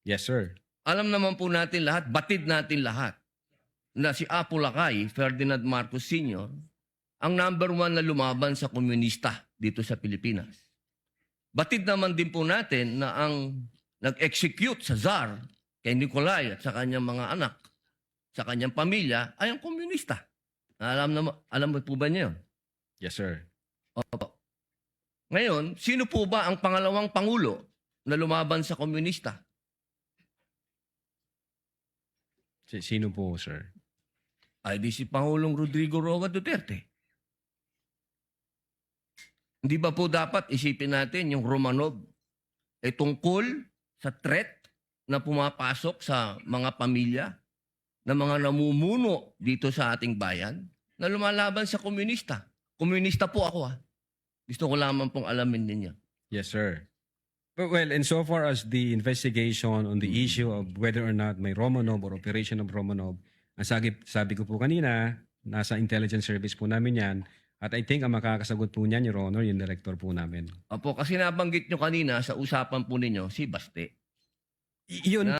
Yes, sir. Alam naman po natin lahat, batid natin lahat, na si Apo Lakay, Ferdinand Marcos Sr., ang number one na lumaban sa komunista dito sa Pilipinas. Batid naman din po natin na ang nag-execute sa Tsar kay Nikolai at sa kanyang mga anak, sa kanyang pamilya, ay ang komunista. Alam mo po ba niyo yun? Yes, sir. Opo. Ngayon, sino po ba ang pangalawang pangulo na lumaban sa komunista? Sino po, sir? Ay di si Pangulong Rodrigo Roa Duterte. Hindi ba po dapat isipin natin yung Romanov ay tungkol sa threat na pumapasok sa mga pamilya na mga namumuno dito sa ating bayan na lumalaban sa komunista. Komunista po ako Gusto ko lamang pong alamin ninyo. Yes, sir. Well, insofar as the investigation on the issue of whether or not may Romanov or operation of Romanov, ang sabi ko po kanina, nasa intelligence service po namin yan. At I think ang makakasagot po niyan, Your Honor, yung director po namin. Opo, kasi nabanggit nyo kanina sa usapan po ninyo si Baste. Yun